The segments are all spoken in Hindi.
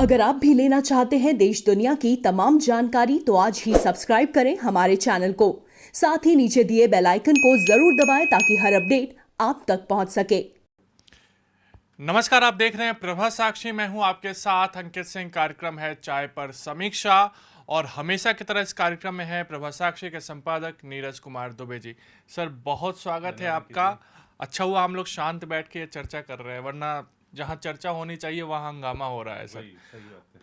अगर आप भी लेना चाहते हैं देश दुनिया की तमाम जानकारी तो आज ही सब्सक्राइब करें हमारे चैनल को। साथ ही नीचे दिए बेल आइकन को जरूर दबाएं ताकि हर अपडेट आप तक पहुंच सके। नमस्कार, आप देख रहे हैं प्रभा साक्षी। मैं हूं आपके साथ अंकित सिंह। कार्यक्रम है चाय पर समीक्षा और हमेशा की तरह इस कार्यक्रम में है प्रभा साक्षी के संपादक नीरज कुमार दुबे जी। सर, बहुत स्वागत है आपका। अच्छा हुआ हम लोग शांत बैठ के ये चर्चा कर रहे हैं, वरना जहां चर्चा होनी चाहिए वहां हंगामा हो रहा है। सर,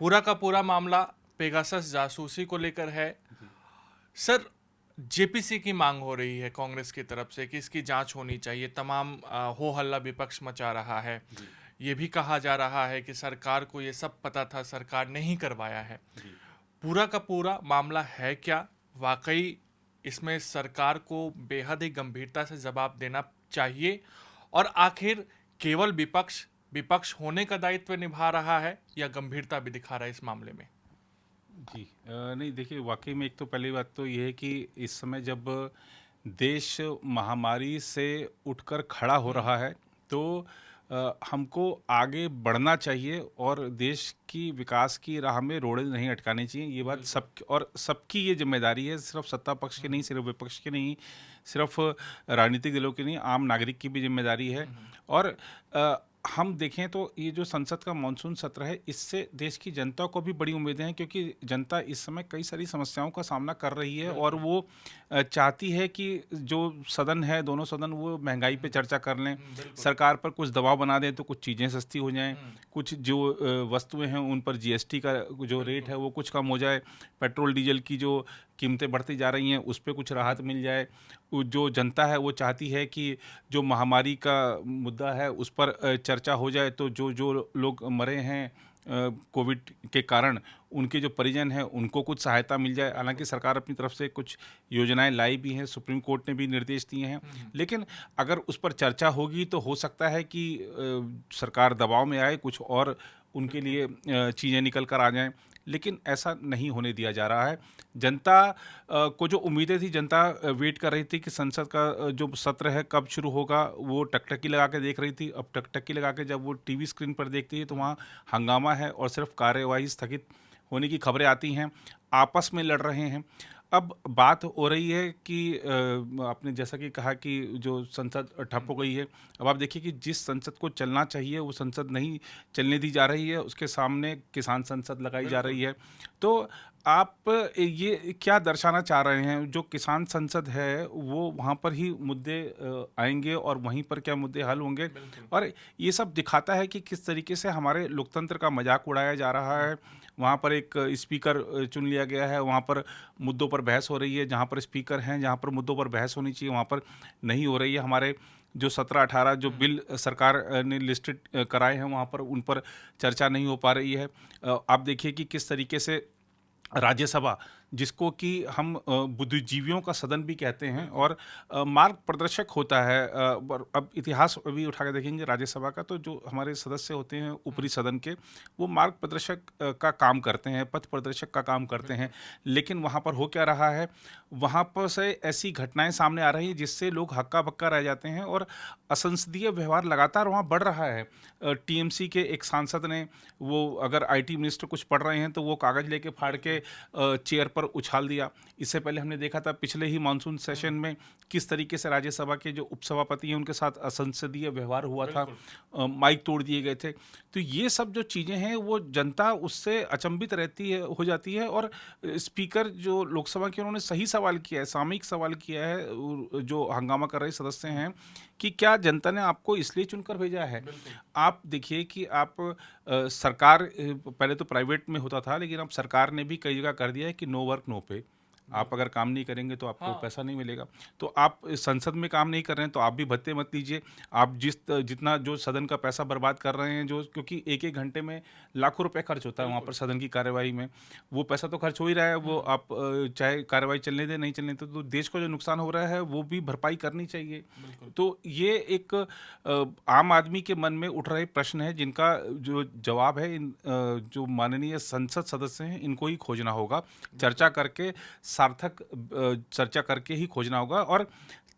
पूरा का पूरा मामला पेगासस जासूसी को लेकर है। सर, जेपीसी की मांग हो रही है कांग्रेस की तरफ से कि इसकी जांच होनी चाहिए। तमाम हो हल्ला विपक्ष मचा रहा है। ये भी कहा जा रहा है कि सरकार को ये सब पता था, सरकार ने ही करवाया है। पूरा का पूरा मामला है क्या? वाकई इसमें सरकार को बेहद ही गंभीरता से जवाब देना चाहिए, और आखिर केवल विपक्ष विपक्ष होने का दायित्व निभा रहा है या गंभीरता भी दिखा रहा है इस मामले में? जी नहीं, देखिए, वाकई में एक तो पहली बात तो ये है कि इस समय जब देश महामारी से उठकर खड़ा हो रहा है तो हमको आगे बढ़ना चाहिए और देश की विकास की राह में रोड़े नहीं अटकानी चाहिए। ये बात सबकी ये जिम्मेदारी है, सिर्फ सत्ता पक्ष की नहीं, सिर्फ विपक्ष की नहीं, सिर्फ राजनीतिक दलों की नहीं, आम नागरिक की भी जिम्मेदारी है। और हम देखें तो ये जो संसद का मानसून सत्र है, इससे देश की जनता को भी बड़ी उम्मीदें हैं, क्योंकि जनता इस समय कई सारी समस्याओं का सामना कर रही है और वो चाहती है कि जो सदन है, दोनों सदन, वो महंगाई पे चर्चा कर लें, सरकार पर कुछ दबाव बना दें तो कुछ चीज़ें सस्ती हो जाएं, कुछ जो वस्तुएं हैं उन पर जीएसटी का जो रेट है वो कुछ कम हो जाए, पेट्रोल डीजल की जो कीमतें बढ़ती जा रही हैं उस पर कुछ राहत मिल जाए। जो जनता है वो चाहती है कि जो महामारी का मुद्दा है उस पर चर्चा हो जाए, तो जो जो लोग मरे हैं कोविड के कारण, उनके जो परिजन हैं उनको कुछ सहायता मिल जाए। हालांकि सरकार अपनी तरफ से कुछ योजनाएं लाई भी हैं, सुप्रीम कोर्ट ने भी निर्देश दिए हैं, लेकिन अगर उस पर चर्चा होगी तो हो सकता है कि सरकार दबाव में आए, कुछ और उनके लिए चीज़ें निकल कर आ जाएं, लेकिन ऐसा नहीं होने दिया जा रहा है। जनता को जो उम्मीदें थी, जनता वेट कर रही थी कि संसद का जो सत्र है कब शुरू होगा, वो टकटकी लगा के देख रही थी। अब टकटकी लगा के जब वो टीवी स्क्रीन पर देखती है तो वहाँ हंगामा है और सिर्फ कार्यवाही स्थगित होने की खबरें आती हैं, आपस में लड़ रहे हैं। अब बात हो रही है कि आपने जैसा कि कहा कि जो संसद ठप हो गई है, अब आप देखिए कि जिस संसद को चलना चाहिए वो संसद नहीं चलने दी जा रही है, उसके सामने किसान संसद लगाई जा रही है। तो आप ये क्या दर्शाना चाह रहे हैं? जो किसान संसद है वो वहाँ पर ही मुद्दे आएंगे और वहीं पर क्या मुद्दे हल होंगे? और ये सब दिखाता है कि किस तरीके से हमारे लोकतंत्र का मजाक उड़ाया जा रहा है। वहाँ पर एक स्पीकर चुन लिया गया है, वहाँ पर मुद्दों पर बहस हो रही है, जहाँ पर स्पीकर हैं, जहाँ पर मुद्दों पर बहस होनी चाहिए वहाँ पर नहीं हो रही है। हमारे जो 17-18 जो बिल सरकार ने लिस्टेड कराए हैं वहाँ पर उन पर चर्चा नहीं हो पा रही है। आप देखिए कि किस तरीके से राज्यसभा, जिसको कि हम बुद्धिजीवियों का सदन भी कहते हैं और मार्ग प्रदर्शक होता है, अब इतिहास भी उठा के देखेंगे राज्यसभा का, तो जो हमारे सदस्य होते हैं ऊपरी सदन के, वो मार्ग प्रदर्शक का काम करते हैं, पथ प्रदर्शक का काम करते हैं। लेकिन वहाँ पर हो क्या रहा है, वहाँ पर से ऐसी घटनाएं सामने आ रही हैं जिससे लोग हक्का बक्का रह जाते हैं और असंसदीय व्यवहार लगातार वहाँ बढ़ रहा है। टीएमसी के एक सांसद ने, वो अगर आईटी मिनिस्टर कुछ पढ़ रहे हैं तो वो कागज़ लेके फाड़ के चेयर पर उछाल दिया। इससे पहले हमने देखा था पिछले ही मानसून सेशन में किस तरीके से राज्यसभा के जो उपसभापति हैं उनके साथ असंसदीय व्यवहार हुआ था, माइक तोड़ दिए गए थे। तो ये सब जो चीज़ें हैं वो जनता उससे अचंभित रहती है, हो जाती है। और स्पीकर जो लोकसभा के, उन्होंने सही सवाल किया है, सामयिक सवाल किया है, जो हंगामा कर रहे सदस्य हैं, कि क्या जनता ने आपको इसलिए चुनकर भेजा है? आप देखिए कि आप सरकार, पहले तो प्राइवेट में होता था, लेकिन अब सरकार ने भी कई जगह कर दिया है कि नो वर्क नो पे। आप अगर काम नहीं करेंगे तो आपको पैसा नहीं मिलेगा। तो आप संसद में काम नहीं कर रहे हैं तो आप भी भत्ते मत लीजिए। आप जितना जो सदन का पैसा बर्बाद कर रहे हैं, जो, क्योंकि एक एक घंटे में लाखों रुपए खर्च होता है वहाँ पर सदन की कार्यवाही में, वो पैसा तो खर्च हो ही रहा है। वो आप चाहे कार्यवाही चलने दें नहीं चलने दें, तो देश को जो नुकसान हो रहा है वो भी भरपाई करनी चाहिए। तो ये एक आम आदमी के मन में उठ रहे प्रश्न है, जिनका जो जवाब है इन जो माननीय संसद सदस्य हैं इनको ही खोजना होगा, चर्चा करके, सार्थक चर्चा करके ही खोजना होगा। और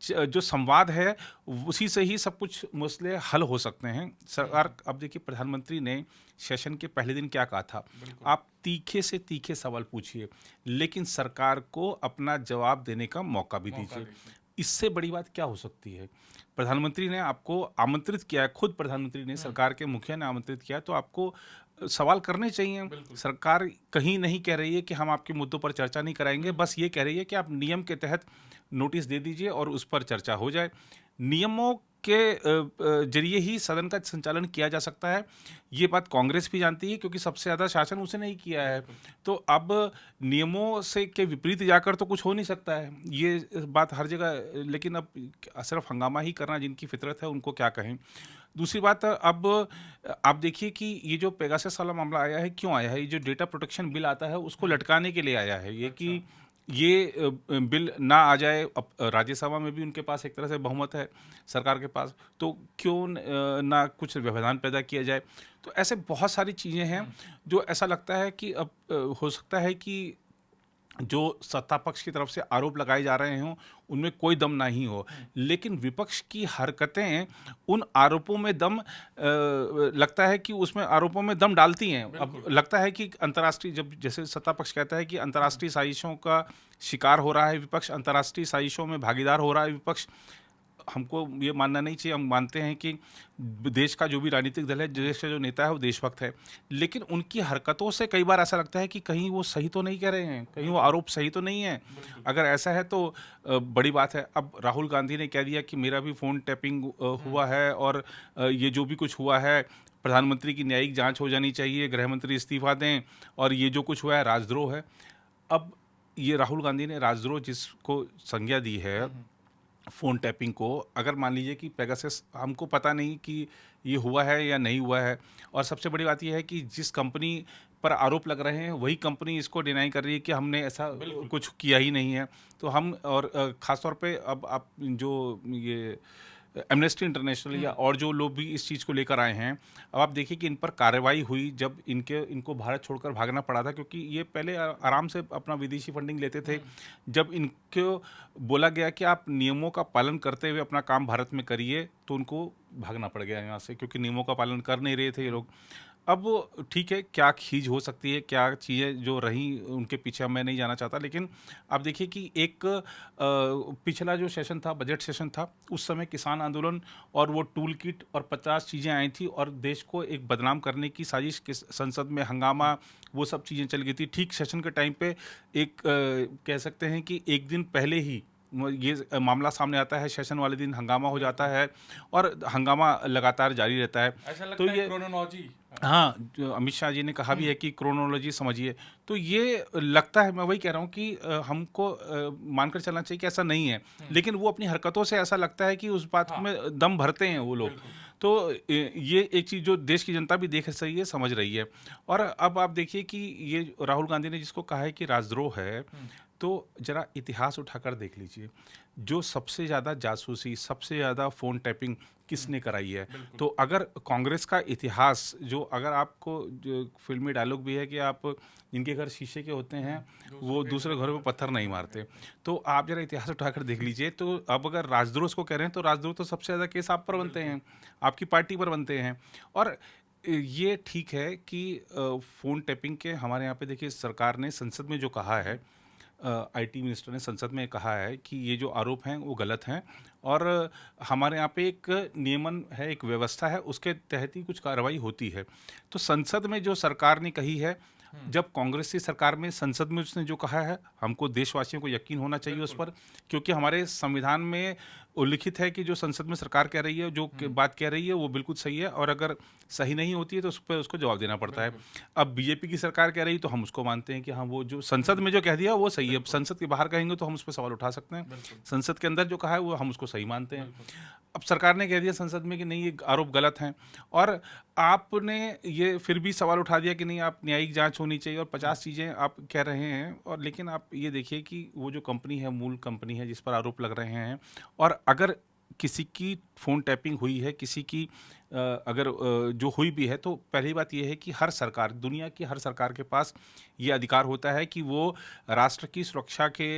जो संवाद है उसी से ही सब कुछ मसले हल हो सकते हैं। सरकार, अब देखिए प्रधानमंत्री ने सेशन के पहले दिन क्या कहा था, आप तीखे से तीखे सवाल पूछिए लेकिन सरकार को अपना जवाब देने का मौका भी दीजिए। इससे बड़ी बात क्या हो सकती है? प्रधानमंत्री ने आपको आमंत्रित किया है, खुद प्रधानमंत्री ने, सरकार के मुखिया ने आमंत्रित किया है, तो आपको सवाल करने चाहिए। सरकार कहीं नहीं कह रही है कि हम आपके मुद्दों पर चर्चा नहीं कराएंगे, बस ये कह रही है कि आप नियम के तहत नोटिस दे दीजिए और उस पर चर्चा हो जाए। नियमों के जरिए ही सदन का संचालन किया जा सकता है। ये बात कांग्रेस भी जानती है क्योंकि सबसे ज़्यादा शासन उसने नहीं किया है। तो अब नियमों से के विपरीत जाकर तो कुछ हो नहीं सकता है, ये बात हर जगह। लेकिन अब सिर्फ हंगामा ही करना जिनकी फितरत है उनको क्या कहें। दूसरी बात, अब आप देखिए कि ये जो पेगासस वाला मामला आया है, क्यों आया है? ये जो डेटा प्रोटेक्शन बिल आता है उसको लटकाने के लिए आया है। ये कि ये बिल ना आ जाए। अब राज्यसभा में भी उनके पास एक तरह से बहुमत है सरकार के पास, तो क्यों ना कुछ व्यवधान पैदा किया जाए। तो ऐसे बहुत सारी चीज़ें हैं जो ऐसा लगता है कि अब हो सकता है कि जो सत्ता पक्ष की तरफ से आरोप लगाए जा रहे हों उनमें कोई दम नहीं हो, लेकिन विपक्ष की हरकतें उन आरोपों में दम लगता है कि उसमें आरोपों में दम डालती हैं। अब लगता है कि अंतर्राष्ट्रीय, जब जैसे सत्ता पक्ष कहता है कि अंतर्राष्ट्रीय साजिशों का शिकार हो रहा है विपक्ष, अंतर्राष्ट्रीय साजिशों में भागीदार हो रहा है विपक्ष, हमको ये मानना नहीं चाहिए। हम मानते हैं कि देश का जो भी राजनीतिक दल है, देश का जो नेता है वो देशभक्त है, लेकिन उनकी हरकतों से कई बार ऐसा लगता है कि कहीं वो सही तो नहीं कह रहे हैं, कहीं वो आरोप सही तो नहीं है। अगर ऐसा है तो बड़ी बात है। अब राहुल गांधी ने कह दिया कि मेरा भी फ़ोन टैपिंग हुआ है और ये जो भी कुछ हुआ है प्रधानमंत्री की न्यायिक जांच हो जानी चाहिए, गृह मंत्री इस्तीफा दें, और ये जो कुछ हुआ है राजद्रोह है। अब ये राहुल गांधी ने राजद्रोह जिसको संज्ञा दी है फ़ोन टैपिंग को, अगर मान लीजिए कि पेगासस, हमको पता नहीं कि ये हुआ है या नहीं हुआ है, और सबसे बड़ी बात ये है कि जिस कंपनी पर आरोप लग रहे हैं वही कंपनी इसको डिनाई कर रही है कि हमने ऐसा कुछ किया ही नहीं है। तो हम, और ख़ास तौर पे अब आप जो ये एमनेस्टी इंटरनेशनल या और जो लोग भी इस चीज़ को लेकर आए हैं, अब आप देखिए कि इन पर कार्रवाई हुई जब इनको भारत छोड़कर भागना पड़ा था, क्योंकि ये पहले आराम से अपना विदेशी फंडिंग लेते थे। जब इनको बोला गया कि आप नियमों का पालन करते हुए अपना काम भारत में करिए, तो उनको भागना पड़ गया यहाँ से, क्योंकि नियमों का पालन कर नहीं रहे थे ये लोग। अब ठीक है, क्या खींच हो सकती है, क्या चीज़ें जो रहीं उनके पीछे मैं नहीं जाना चाहता, लेकिन आप देखिए कि एक पिछला जो सेशन था, बजट सेशन था, उस समय किसान आंदोलन और वो टूल किट और 50 चीज़ें आई थी और देश को एक बदनाम करने की साजिश के संसद में हंगामा, वो सब चीज़ें चल गई थी। ठीक सेशन के टाइम पे एक कह सकते हैं कि एक दिन पहले ही ये मामला सामने आता है, सेशन वाले दिन हंगामा हो जाता है और हंगामा लगातार जारी रहता है। ऐसा लगता तो है ये क्रोनोलॉजी। हाँ, जो अमित शाह जी ने कहा भी है कि क्रोनोलॉजी समझिए। तो ये लगता है, मैं वही कह रहा हूँ कि हमको मानकर चलना चाहिए कि ऐसा नहीं है, लेकिन वो अपनी हरकतों से ऐसा लगता है कि उस बात में दम भरते हैं वो लोग। तो ये एक चीज़ जो देश की जनता भी देख रही है, समझ रही है। और अब आप देखिए कि ये राहुल गांधी ने जिसको कहा है कि राजद्रोह है, तो जरा इतिहास उठाकर देख लीजिए, जो सबसे ज़्यादा जासूसी, सबसे ज़्यादा फ़ोन टैपिंग किसने कराई है। तो अगर कांग्रेस का इतिहास, जो अगर आपको, जो फिल्मी डायलॉग भी है कि आप जिनके घर शीशे के होते हैं वो दूसरे घरों में पत्थर नहीं मारते, तो आप जरा इतिहास उठाकर देख लीजिए। तो अब अगर राजद्रोह को कह रहे हैं तो राजद्रोह तो सबसे ज़्यादा केस आप पर बनते हैं, आपकी पार्टी पर बनते हैं। और ये ठीक है कि फ़ोन टैपिंग के हमारे यहाँ पे देखिए सरकार ने संसद में जो कहा है, आईटी मिनिस्टर ने संसद में कहा है कि ये जो आरोप हैं वो गलत हैं, और हमारे यहाँ पे एक नियमन है, एक व्यवस्था है, उसके तहत ही कुछ कार्रवाई होती है। तो संसद में जो सरकार ने कही है, जब कांग्रेस की सरकार में संसद में उसने जो कहा है, हमको देशवासियों को यकीन होना चाहिए उस पर, क्योंकि हमारे संविधान में उल्लिखित है कि जो संसद में सरकार कह रही है, जो बात कह रही है वो बिल्कुल सही है, और अगर सही नहीं होती है तो उस पर उसको जवाब देना पड़ता है। अब बीजेपी की सरकार कह रही तो हम उसको मानते हैं कि हाँ, वो जो संसद में जो कह दिया वो सही है। अब संसद के बाहर कहेंगे तो हम उस पर सवाल उठा सकते हैं, संसद के अंदर जो कहा है वो हम उसको सही मानते हैं। अब सरकार ने कह दिया संसद में कि नहीं, ये आरोप गलत हैं, और आपने ये फिर भी सवाल उठा दिया कि नहीं, आप न्यायिक जांच होनी चाहिए, और 50 चीज़ें आप कह रहे हैं। और लेकिन आप ये देखिए कि वो जो कंपनी है, मूल कंपनी है जिस पर आरोप लग रहे हैं, और अगर किसी की फ़ोन टैपिंग हुई है, किसी की अगर जो हुई भी है, तो पहली बात ये है कि हर सरकार, दुनिया की हर सरकार के पास ये अधिकार होता है कि वो राष्ट्र की सुरक्षा के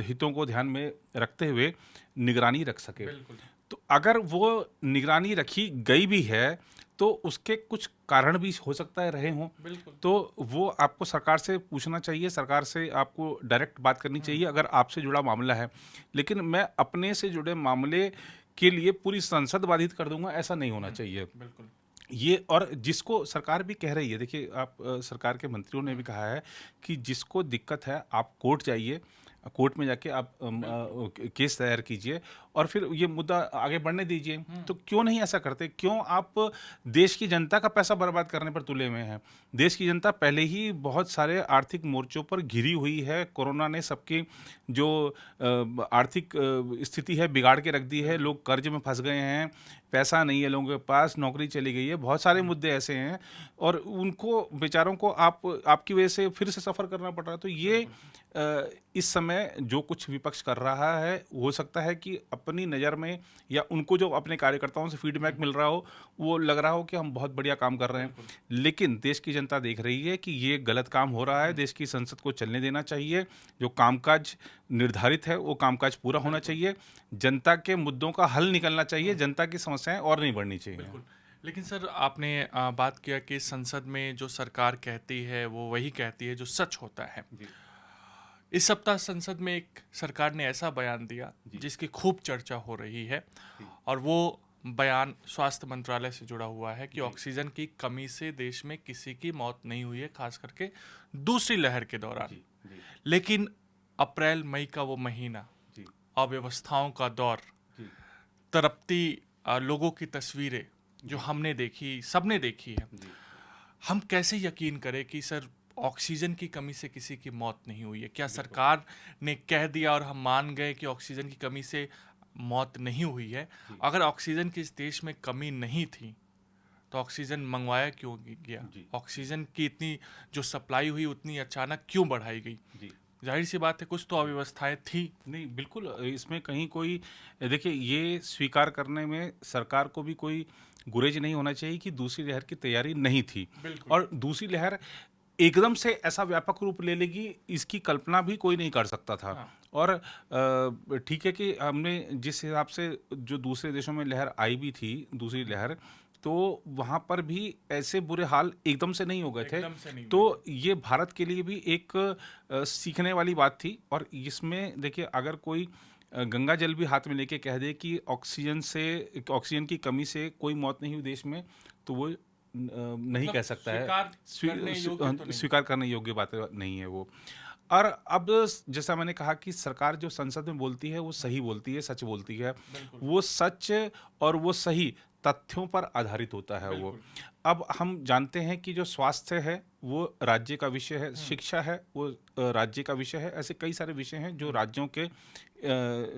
हितों को ध्यान में रखते हुए निगरानी रख सके। बिल्कुल। तो अगर वो निगरानी रखी गई भी है, तो उसके कुछ कारण भी हो सकता है रहे हों। बिल्कुल। तो वो आपको सरकार से पूछना चाहिए, सरकार से आपको डायरेक्ट बात करनी चाहिए अगर आपसे जुड़ा मामला है। लेकिन मैं अपने से जुड़े मामले के लिए पूरी संसद बाधित कर दूंगा, ऐसा नहीं होना चाहिए। बिल्कुल। ये और जिसको सरकार भी कह रही है, देखिए आप सरकार के मंत्रियों ने भी कहा है कि जिसको दिक्कत है आप कोर्ट जाइए, कोर्ट में जाके आप केस दायर कीजिए और फिर ये मुद्दा आगे बढ़ने दीजिए। तो क्यों नहीं ऐसा करते? क्यों आप देश की जनता का पैसा बर्बाद करने पर तुले हुए हैं? देश की जनता पहले ही बहुत सारे आर्थिक मोर्चों पर घिरी हुई है। कोरोना ने सबकी जो आर्थिक स्थिति है बिगाड़ के रख दी है। लोग कर्ज में फंस गए हैं, पैसा नहीं है लोगों के पास, नौकरी चली गई है, बहुत सारे मुद्दे ऐसे हैं और उनको बेचारों को आपकी वजह से फिर से सफ़र करना पड़ रहा है। तो ये इस समय जो कुछ विपक्ष कर रहा है, हो सकता है कि अपनी नज़र में या उनको जो अपने कार्यकर्ताओं से फीडबैक मिल रहा हो, वो लग रहा हो कि हम बहुत बढ़िया काम कर रहे हैं। लेकिन देश की जनता देख रही है कि ये गलत काम हो रहा है। देश की संसद को चलने देना चाहिए। जो कामकाज निर्धारित है वो कामकाज पूरा होना चाहिए। जनता के मुद्दों का हल निकलना चाहिए। जनता की समस्याएं और नहीं बढ़नी चाहिए। बिल्कुल। लेकिन सर आपने बात किया कि संसद में जो सरकार कहती है वो वही कहती है जो सच होता है। इस सप्ताह संसद में एक सरकार ने ऐसा बयान दिया जिसकी खूब चर्चा हो रही है और वो बयान स्वास्थ्य मंत्रालय से जुड़ा हुआ है कि ऑक्सीजन की कमी से देश में किसी की मौत नहीं हुई है, खास करके दूसरी लहर के दौरान। लेकिन अप्रैल मई का वो महीना, अव्यवस्थाओं का दौर, तड़पती लोगों की तस्वीरें जो हमने देखी, सबने देखी है, हम कैसे यकीन करें कि सर ऑक्सीजन की कमी से किसी की मौत नहीं हुई है? क्या सरकार ने कह दिया और हम मान गए कि ऑक्सीजन की कमी से मौत नहीं हुई है? अगर ऑक्सीजन की इस देश में कमी नहीं थी तो ऑक्सीजन मंगवाया क्यों गया? ऑक्सीजन की इतनी जो सप्लाई हुई उतनी अचानक क्यों बढ़ाई गई? जाहिर सी बात है कुछ तो अव्यवस्थाएं थी। नहीं, बिल्कुल इसमें कहीं कोई, देखिए ये स्वीकार करने में सरकार को भी कोई गुरेज नहीं होना चाहिए कि दूसरी लहर की तैयारी नहीं थी और दूसरी लहर एकदम से ऐसा व्यापक रूप ले लेगी, इसकी कल्पना भी कोई नहीं कर सकता था। और ठीक है कि हमने जिस हिसाब से जो दूसरे देशों में लहर आई भी थी, दूसरी लहर, तो वहाँ पर भी ऐसे बुरे हाल एकदम से नहीं हो गए थे। तो ये भारत के लिए भी एक सीखने वाली बात थी। और इसमें देखिए अगर कोई गंगा जल भी हाथ में लेके कह दे कि ऑक्सीजन की कमी से कोई मौत नहीं हुई देश में, तो वो नहीं कह सकता है, स्वीकार करने योग्य बात नहीं है वो। और अब जैसा मैंने कहा कि सरकार जो संसद में बोलती है वो सही बोलती है, सच बोलती है। वो सच और वो सही तथ्यों पर आधारित होता है वो। अब हम जानते हैं कि जो स्वास्थ्य है वो राज्य का विषय है, शिक्षा है वो राज्य का विषय है। ऐसे कई सारे विषय हैं जो राज्यों के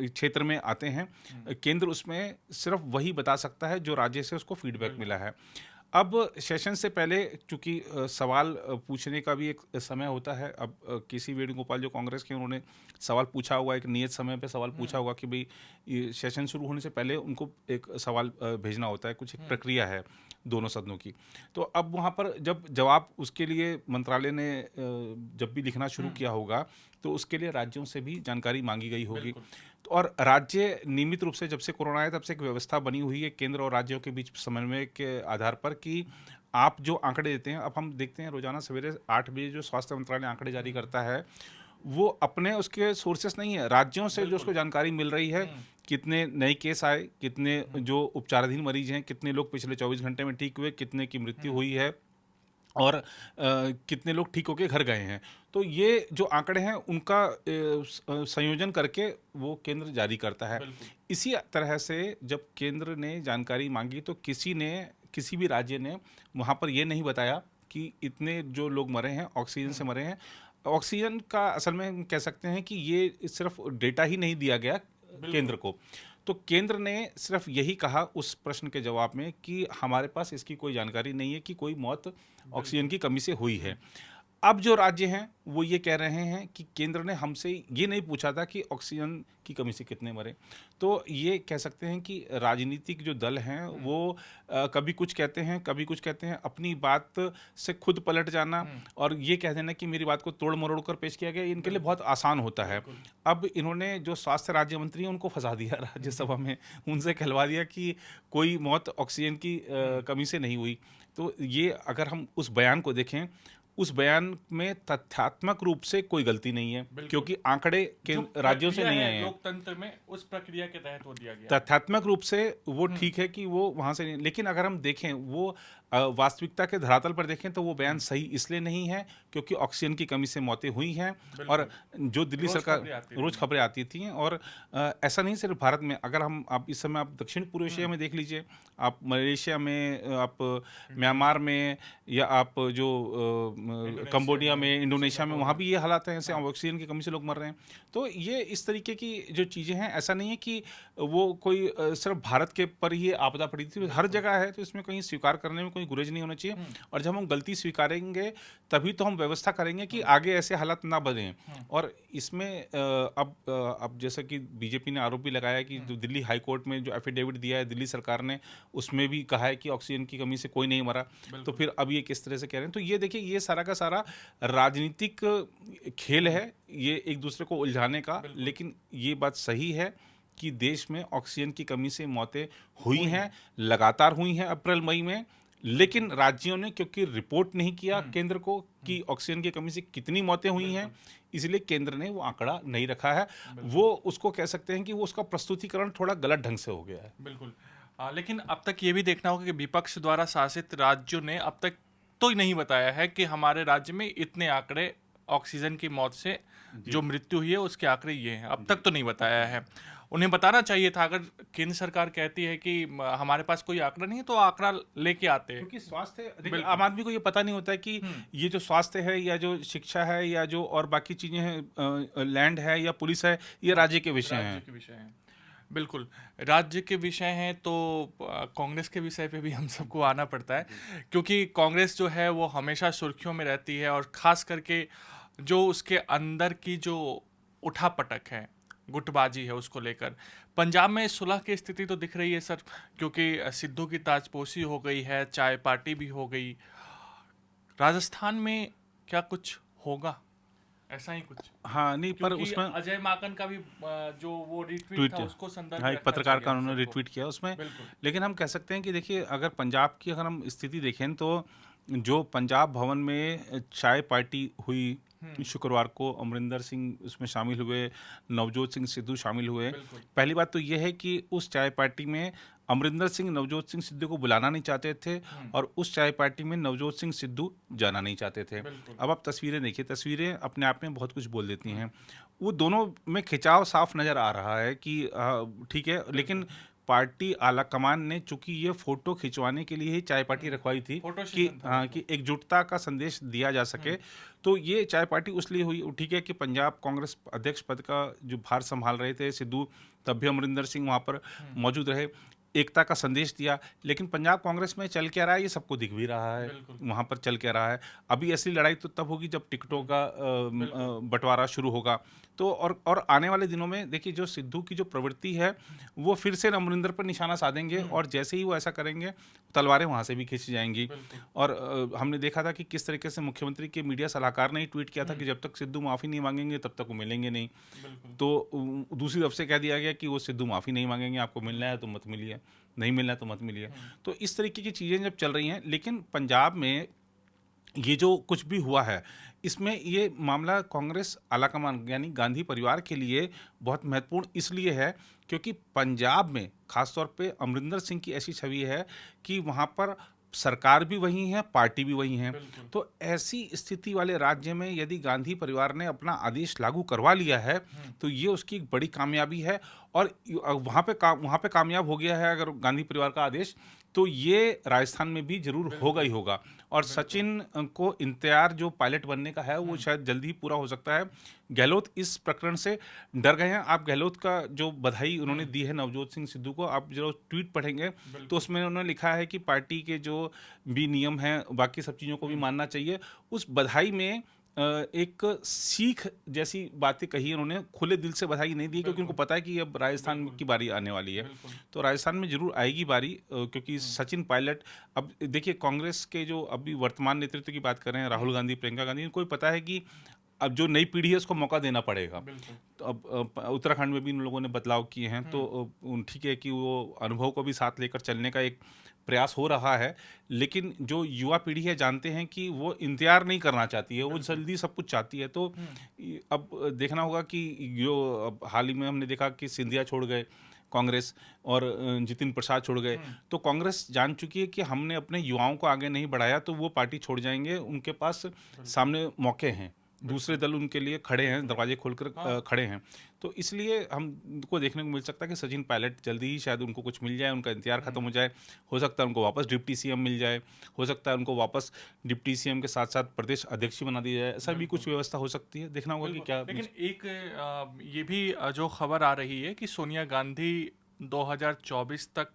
क्षेत्र में आते हैं। केंद्र उसमें सिर्फ वही बता सकता है जो राज्य से उसको फीडबैक मिला है। अब सेशन से पहले चूंकि सवाल पूछने का भी एक समय होता है। अब केसी वेणुगोपाल जो कांग्रेस के, उन्होंने सवाल पूछा होगा, एक नियत समय पे सवाल पूछा होगा कि भाई ये सेशन शुरू होने से पहले उनको एक सवाल भेजना होता है, कुछ एक प्रक्रिया है दोनों सदनों की। तो अब वहाँ पर जब जवाब उसके लिए मंत्रालय ने जब भी लिखना शुरू किया होगा तो उसके लिए राज्यों से भी जानकारी मांगी गई होगी। और राज्य नियमित रूप से जब से कोरोना आया तब से एक व्यवस्था बनी हुई है केंद्र और राज्यों के बीच समन्वय के आधार पर कि आप जो आंकड़े देते हैं, अब हम देखते हैं रोजाना सवेरे 8 बजे जो स्वास्थ्य मंत्रालय आंकड़े जारी करता है वो अपने उसके सोर्सेस नहीं है, राज्यों से जो उसको जानकारी मिल रही है, कितने नए केस आए, कितने जो उपचाराधीन मरीज हैं, कितने लोग पिछले 24 घंटे में ठीक हुए, कितने की मृत्यु हुई है और कितने लोग ठीक होके घर गए हैं। तो ये जो आंकड़े हैं उनका संयोजन करके वो केंद्र जारी करता है। इसी तरह से जब केंद्र ने जानकारी मांगी तो किसी भी राज्य ने वहाँ पर ये नहीं बताया कि इतने जो लोग मरे हैं ऑक्सीजन से मरे हैं। ऑक्सीजन का असल में हम कह सकते हैं कि ये सिर्फ डेटा ही नहीं दिया गया केंद्र को। तो केंद्र ने सिर्फ यही कहा उस प्रश्न के जवाब में कि हमारे पास इसकी कोई जानकारी नहीं है कि कोई मौत ऑक्सीजन की कमी से हुई है। अब जो राज्य हैं वो ये कह रहे हैं कि केंद्र ने हमसे ये नहीं पूछा था कि ऑक्सीजन की कमी से कितने मरे। तो ये कह सकते हैं कि राजनीतिक जो दल हैं वो कभी कुछ कहते हैं, कभी कुछ कहते हैं, अपनी बात से खुद पलट जाना और ये कह देना कि मेरी बात को तोड़ मरोड़ कर पेश किया गया, इनके लिए बहुत आसान होता है। अब इन्होंने जो स्वास्थ्य राज्य मंत्री हैं उनको फंसा दिया राज्यसभा में, उनसे कहलवा दिया कि कोई मौत ऑक्सीजन की कमी से नहीं हुई। तो ये अगर हम उस बयान को देखें, उस बयान में तथ्यात्मक रूप से कोई गलती नहीं है, क्योंकि आंकड़े के राज्यों से नहीं आए हैं। लोकतंत्र में उस प्रक्रिया के तहत वो दिया गया। तथ्यात्मक रूप से वो ठीक है कि वो वहां से नहीं, लेकिन अगर हम देखें वो वास्तविकता के धरातल पर देखें तो वो बयान सही इसलिए नहीं है क्योंकि ऑक्सीजन की कमी से मौतें हुई हैं। और जो दिल्ली सरकार रोज खबरें आती थी, और ऐसा नहीं सिर्फ भारत में, अगर हम आप इस समय आप दक्षिण पूर्व एशिया में देख लीजिए, आप मलेशिया में, आप म्यांमार में, या आप जो कंबोडिया में, इंडोनेशिया में, वहाँ भी ये हालात हैं, ऐसे ऑक्सीजन की कमी से लोग मर रहे हैं। तो ये इस तरीके की जो चीज़ें हैं, ऐसा नहीं है कि वो कोई सिर्फ भारत के पर ही आपदा पड़ी थी, हर जगह है। तो इसमें कहीं स्वीकार करने में कोई गुरेज नहीं होना चाहिए। और जब हम गलती स्वीकारेंगे तभी तो हम व्यवस्था करेंगे कि आगे ऐसे हालात ना बने। और इसमें अब जैसा कि बीजेपी ने आरोप भी लगाया कि जो दिल्ली हाई कोर्ट में जो एफिडेविट दिया है दिल्ली सरकार ने, उसमें भी कहा है कि ऑक्सीजन की कमी से कोई नहीं मरा। तो फिर अब ये किस तरह से कह रहे हैं? तो ये देखिए, ये सारा का सारा राजनीतिक खेल है, ये एक दूसरे को उलझाने का। लेकिन ये बात सही है कि देश में ऑक्सीजन की कमी से मौतें हुई हैं, लगातार हुई हैं अप्रैल मई में। लेकिन राज्यों ने क्योंकि रिपोर्ट नहीं किया केंद्र को कि ऑक्सीजन की कमी से कितनी मौतें हुई हैं, इसलिए केंद्र ने वो आंकड़ा नहीं रखा है। वो उसको कह सकते हैं कि वो उसका प्रस्तुतिकरण थोड़ा गलत ढंग से हो गया है। बिल्कुल। लेकिन अब तक ये भी देखना होगा कि विपक्ष द्वारा शासित राज्यों ने अब तक तो नहीं बताया है कि हमारे राज्य में इतने आंकड़े ऑक्सीजन की मौत से जो मृत्यु हुई है उसके आंकड़े ये हैं, अब तक तो नहीं बताया है। उन्हें बताना चाहिए था। अगर केंद्र सरकार कहती है कि हमारे पास कोई आंकड़ा नहीं है तो आंकड़ा लेके आते हैं। क्योंकि स्वास्थ्य, आम आदमी को ये पता नहीं होता है कि ये जो स्वास्थ्य है या जो शिक्षा है या जो और बाकी चीजें हैं, लैंड है या पुलिस है, ये राज्य के विषय हैं। बिल्कुल, राज्य के विषय हैं। तो कांग्रेस के विषय पे भी हम सबको आना पड़ता है, क्योंकि कांग्रेस जो है वो हमेशा सुर्खियों में रहती है, और ख़ास करके जो उसके अंदर की जो उठापटक है, गुटबाजी है, उसको लेकर पंजाब में सुलह की स्थिति तो दिख रही है सर, क्योंकि सिद्धू की ताजपोशी हो गई है, चाय पार्टी भी हो गई। राजस्थान में क्या कुछ होगा ऐसा ही कुछ? हाँ, नहीं, पर उसमें अजय माकन का भी जो वो रिट्वीट था उसको संदर्भ एक पत्रकार का उन्होंने रिट्वीट किया उसमें। लेकिन हम कह सकते हैं कि देखिए, अगर पंजाब की अगर हम स्थिति देखें तो जो पंजाब भवन में चाय पार्टी हुई शुक्रवार को, अमरिंदर सिंह उसमें शामिल हुए, नवजोत सिंह सिद्धू शामिल हुए। पहली बात तो यह है कि उस चाय पार्टी में अमरिंदर सिंह नवजोत सिंह सिद्धू को बुलाना नहीं चाहते थे, और उस चाय पार्टी में नवजोत सिंह सिद्धू जाना नहीं चाहते थे। अब आप तस्वीरें देखिए, तस्वीरें अपने आप में बहुत कुछ बोल देती हैं। वो दोनों में खिंचाव साफ नज़र आ रहा है कि ठीक है, लेकिन पार्टी आला कमान ने चूंकि ये फोटो खिंचवाने के लिए ही चाय पार्टी रखवाई थी कि एकजुटता का संदेश दिया जा सके। तो ये चाय पार्टी उसलिए हुई, ठीक है, कि पंजाब कांग्रेस अध्यक्ष पद का जो भार संभाल रहे थे सिद्धू, तब भी अमरिंदर सिंह वहाँ पर मौजूद रहे, एकता का संदेश दिया। लेकिन पंजाब कांग्रेस में चल क्या रहा है ये सबको दिख भी रहा है, वहाँ पर चल क्या रहा है। अभी असली लड़ाई तो तब होगी जब टिकटों का बंटवारा शुरू होगा। तो और आने वाले दिनों में देखिए, जो सिद्धू की जो प्रवृत्ति है वो फिर से अमरिंदर पर निशाना साधेंगे, और जैसे ही वो ऐसा करेंगे तलवारें वहाँ से भी खींची जाएंगी। और हमने देखा था कि किस तरीके से मुख्यमंत्री के मीडिया सलाहकार ने ट्वीट किया था कि जब तक सिद्धू माफ़ी नहीं मांगेंगे तब तक वो मिलेंगे नहीं। तो दूसरी तरफ से कह दिया गया कि वो सिद्धू माफ़ी नहीं मांगेंगे, आपको मिलना है तो मत मिलिए, नहीं मिलना है तो मत मिलिए। तो इस तरीके की चीज़ें जब चल रही हैं, लेकिन पंजाब में ये जो कुछ भी हुआ है, इसमें ये मामला कांग्रेस आलाकमान यानी गांधी परिवार के लिए बहुत महत्वपूर्ण इसलिए है क्योंकि पंजाब में खासतौर पे अमरिंदर सिंह की ऐसी छवि है कि वहाँ पर सरकार भी वही है, पार्टी भी वही है। तो ऐसी स्थिति वाले राज्य में यदि गांधी परिवार ने अपना आदेश लागू करवा लिया है तो ये उसकी एक बड़ी कामयाबी है। और वहाँ पे कामयाब हो गया है अगर गांधी परिवार का आदेश, तो ये राजस्थान में भी जरूर होगा ही होगा। और सचिन को इंतजार जो पायलट बनने का है वो शायद जल्दी ही पूरा हो सकता है। गहलोत इस प्रकरण से डर गए हैं। आप गहलोत का जो बधाई उन्होंने दी है नवजोत सिंह सिद्धू को, आप जो ट्वीट पढ़ेंगे तो उसमें उन्होंने लिखा है कि पार्टी के जो भी नियम हैं बाकी सब चीज़ों को भी मानना चाहिए। उस बधाई में एक सीख जैसी बातें कही उन्होंने, खुले दिल से बधाई नहीं दी क्योंकि उनको पता है कि अब राजस्थान की बारी आने वाली है। तो राजस्थान में जरूर आएगी बारी, क्योंकि सचिन पायलट, अब देखिए कांग्रेस के जो अभी वर्तमान नेतृत्व की बात कर रहे हैं, राहुल गांधी, प्रियंका गांधी, इनको पता है कि अब जो नई पीढ़ी है उसको मौका देना पड़ेगा। तो अब उत्तराखंड में भी इन लोगों ने बदलाव किए हैं, तो ठीक है कि वो अनुभव को भी साथ लेकर चलने का एक प्रयास हो रहा है। लेकिन जो युवा पीढ़ी है जानते हैं कि वो इंतजार नहीं करना चाहती है, वो जल्दी सब कुछ चाहती है। तो अब देखना होगा कि जो अब हाल ही में हमने देखा कि सिंधिया छोड़ गए कांग्रेस और जितिन प्रसाद छोड़ गए, तो कांग्रेस जान चुकी है कि हमने अपने युवाओं को आगे नहीं बढ़ाया तो वो पार्टी छोड़ जाएंगे। उनके पास सामने मौके हैं, दूसरे दल उनके लिए खड़े हैं, दरवाजे खोलकर खड़े हैं। तो इसलिए हमको देखने को मिल सकता है कि सचिन पायलट जल्दी ही शायद उनको कुछ मिल जाए, उनका इंतजार खत्म हो जाए। हो सकता है उनको वापस डिप्टी सीएम मिल जाए, हो सकता है उनको वापस डिप्टी सीएम के साथ साथ प्रदेश अध्यक्ष बना दिया जाए। ऐसा भी कुछ व्यवस्था हो सकती है, देखना होगा कि क्या। लेकिन एक ये भी जो खबर आ रही है कि सोनिया गांधी 2024 तक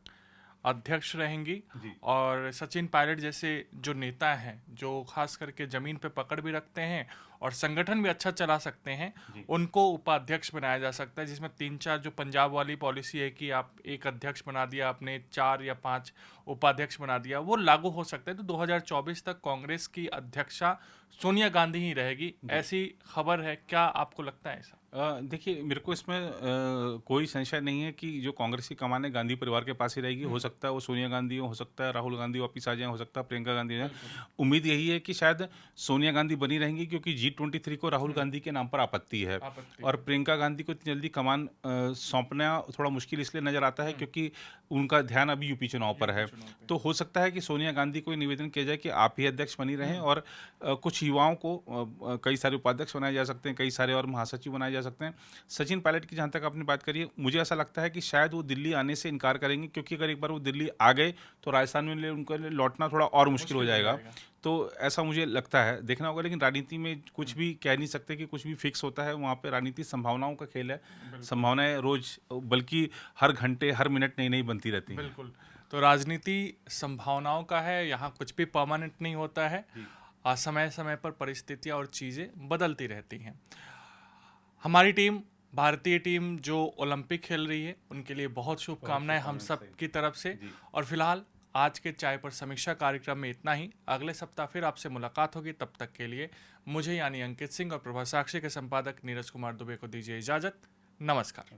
अध्यक्ष रहेंगी और सचिन पायलट जैसे जो नेता हैं जो खास करके जमीन पे पकड़ भी रखते हैं और संगठन भी अच्छा चला सकते हैं, उनको उपाध्यक्ष बनाया जा सकता है, जिसमें 3-4 जो पंजाब वाली पॉलिसी है कि आप एक अध्यक्ष बना दिया, आपने 4 या 5 उपाध्यक्ष बना दिया, वो लागू हो सकता है। तो 2024 तक कांग्रेस की अध्यक्षा सोनिया गांधी ही रहेगी, ऐसी खबर है। क्या आपको लगता है ऐसा? देखिए मेरे को इसमें कोई संशय नहीं है कि जो कांग्रेस की कमान है गांधी परिवार के पास ही रहेगी। हो सकता है वो सोनिया गांधी हो सकता है राहुल गांधी वापिस आ जाए, हो सकता है प्रियंका गांधी आ जाए। उम्मीद यही है कि शायद सोनिया गांधी बनी रहेंगी क्योंकि G23 को राहुल गांधी के नाम पर आपत्ति है। और प्रियंका गांधी को इतनी जल्दी कमान सौंपना थोड़ा मुश्किल इसलिए नजर आता है क्योंकि उनका ध्यान अभी यूपी चुनाव पर है। तो हो सकता है कि सोनिया गांधी को निवेदन किया जाए कि आप ही अध्यक्ष बनी रहें और कुछ युवाओं को कई सारे उपाध्यक्ष बनाए जा सकते हैं, कई सारे और महासचिव बनाए जा सकते हैं। सचिन पायलट की जहां तक आपने बात करी है, मुझे ऐसा लगता है कि शायद वो दिल्ली आने से इनकार करेंगे क्योंकि अगर एक बार वो दिल्ली आ गए तो राजस्थान में उनके लिए लौटना थोड़ा और मुश्किल हो जाएगा। तो ऐसा मुझे लगता है, देखना होगा। लेकिन राजनीति में कुछ भी कह नहीं सकते कि कुछ भी फिक्स होता है, वहाँ पे राजनीति संभावनाओं का खेल है। संभावनाएं रोज बल्कि हर घंटे हर मिनट नई नई बनती रहती हैं। बिल्कुल, तो राजनीति संभावनाओं का है, यहाँ कुछ भी परमानेंट नहीं होता है। समय समय पर परिस्थितियाँ और चीज़ें बदलती रहती हैं। हमारी टीम, भारतीय टीम जो ओलंपिक खेल रही है, उनके लिए बहुत शुभकामनाएं हम सब की तरफ से। और फिलहाल आज के चाय पर समीक्षा कार्यक्रम में इतना ही। अगले सप्ताह फिर आपसे मुलाकात होगी। तब तक के लिए मुझे यानी अंकित सिंह और प्रभा साक्षी के संपादक नीरज कुमार दुबे को दीजिए इजाज़त। नमस्कार।